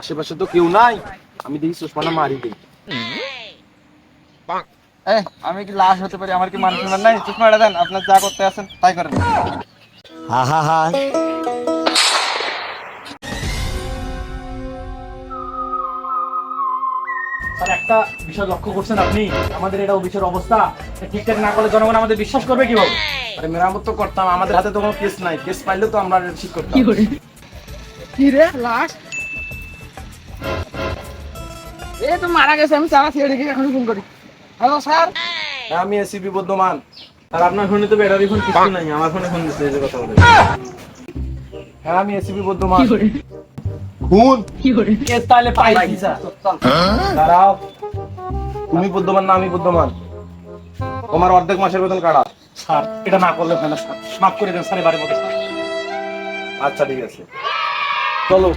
আশেপাশে তো কেউ নাই, আমি দেখি চশমাটা মারি দিই। আমি কি লাশ হতে পারি? আমার কি মান সম্মান নাই? চশমাটা দেন, আপনার যা করতে আছেন তাই করেন। হা হা হা। একটা বিষয় লক্ষ্য করছেন আপনি, আমাদের এটা অফিসের অবস্থা ঠিকঠাক না করলে জনগণ আমাদের বিশ্বাস করবে কিভাবে? আরে মেরামত তো করতাম, আমাদের হাতে তো কোনো কেস নাই, কেস পাইলেও তো আমরা ঠিক করতাম। কি রে লাশ? এই তো মারা গেছে, আমি চালা ছেড়ে দেখি এখন ফোন করি। Hello sir. হ্যাঁ, আমি এসিপি বর্ধমান। আর আপনার ফোনে তো ব্যাটারি ফোন কিছু নাই, আমার ফোনে ফোন দিচ্ছে এই যে কথা বলে। হ্যাঁ, আমি এসিপি বর্ধমান। খুন কেস তাহলে পাইছি স্যার। দাঁড়াও, তুমি বর্ধমান না আমি বর্ধমান? তোমার অর্ধেক মাসের বেতন কাটা। স্যার এটা না করলে হয় না স্যার, মাফ করে দেন স্যার এবারে মতো স্যার। আচ্ছা ঠিক আছে, চলো।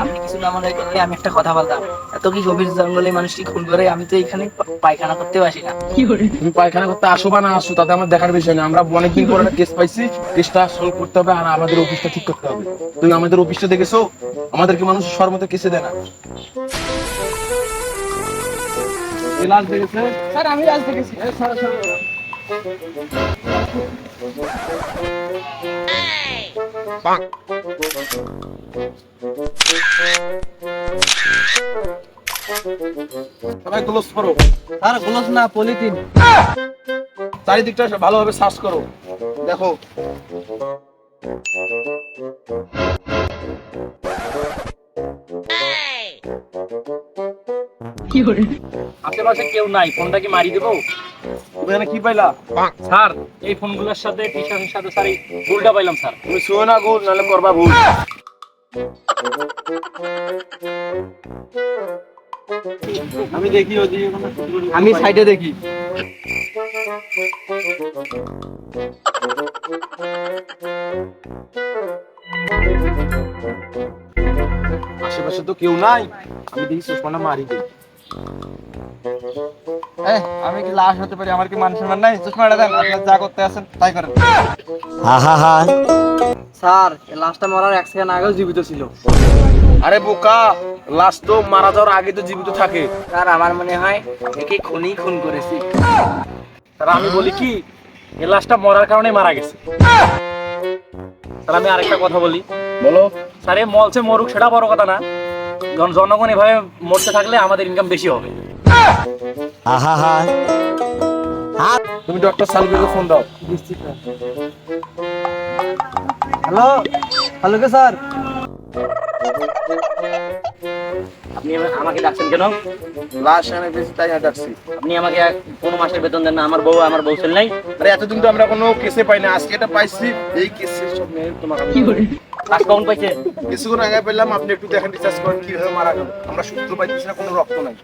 আপনি কিছু না মনে করলে আমি একটা কথা বলতাম। এত কি গভীর জঙ্গলে মানুষটি খুন করে? আমি তো এখানে পায়খানা করতে আসি না। তুমি পায়খানা করতে আসো বা না আসো তাতে আমার দেখার বিষয় না। আমরা অনেকদিন পর একটা কেস পাইছি, কেসটা সলভ করতে হবে আর আমাদের অফিসটা ঠিক করতে হবে। তুমি আমাদের অফিসটা দেখেছো? আমাদেরকে মানুষ সর্বত কেসে দেয় না। লাশ দেখেছে? স্যার আমি আজ দেখেছি। সবাই ক্লোজ করো। স্যার গ্লোভস না, পলিথিন। চারিদিকটা ভালোভাবে সার্চ করো, দেখো। আশেপাশে কেউ নাই, ফোনটা কি মারি দেবো? তুমি এখানে কি পাইলা? স্যার এই ফোনগুলোর সাথে টি শার্টের সাথে স্যার এই ভুলটা পাইলাম স্যার। তুমি শুয়ে না গো, নাহলে করবা ভুল। আমি দেখি ওদিকে, আমি সাইডে দেখি। আশেপাশে তো কেউ নাই, আমি দেখি চশমাটা মারি দিই। আমি কি লাশ হতে পারি? আমার কি মান সম্মান নাই? চশমাটা দেন, আপনার যা করতে আছেন তাই করেন। হা হা হা। স্যার এই লাশটা মরার 1 সেকেন্ড আগেও জীবিত ছিল। আরে বোকা, লাশ তো মারা যাওয়ার আগে তো জীবিত থাকে। স্যার আমার মনে হয় একে খুনই খুন করেছে। স্যার আমি বলি কি, এই লাশটা মরার কারণে মারা গেছে। স্যার আমি আরেকটা কথা বলি। বলো। স্যার এই মলছে মরুক সেটা বড় কথা না, জনগণ এভাবে মরতে থাকলে আমাদের ইনকাম বেশি হবে। হা হা হা। তুমি ডক্টর সালবিকে ফোন দাও। হ্যালো হ্যালো কে স্যার? আপনি আমাকে ডাকছেন কেন? লাশ এনে পেয়েছি তাই ডাকছি। আপনি আমাকে কোনো মাসের বেতন দেন না? আমার বউ ছেলে নাই। আরে এতদিন তো আমরা কোনো কেসে পাই না, আজকে এটা পাইছি। এই কেসের সব নিয়ে তোমাকে লাশ কখন পাইছে? কিছুক্ষণ আগে পেলাম। আপনি একটু দেখেন, রিসার্চ করেন কিভাবে মারা গেল। আমরা সূত্র পাইতেছি না, কোনো রক্ত নাই।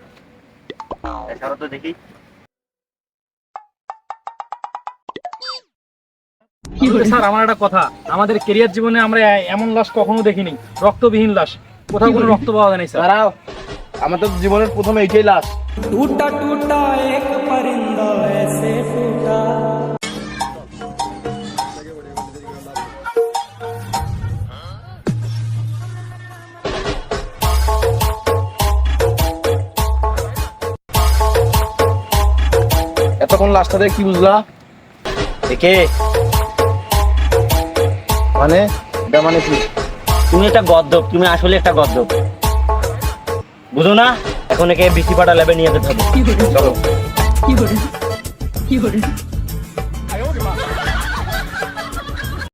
এছাড়া তো দেখি। স্যার আমার একটা কথা, আমাদের ক্যারিয়ার জীবনে আমরা এমন লাশ কখনো দেখিনি, রক্তবিহীন লাশ। কোথাও কোনো রক্ত পাওয়া যায় নাই স্যার। দাঁড়াও, আমাদের জীবনের প্রথমে এইটাই লাশ। टूटा टूटा एक परिंदा ऐसे टूटा। এতক্ষণ লাশটা দেখে কি বুঝলা? দেখে মানে মানে কি? তুমি একটা গদ্দপ, তুমি আসলে একটা গদ্দপ, বুঝো না? এখন একে বিসি পাটা ল্যাবে নিয়ে যেতে হবে। চলো। কি করে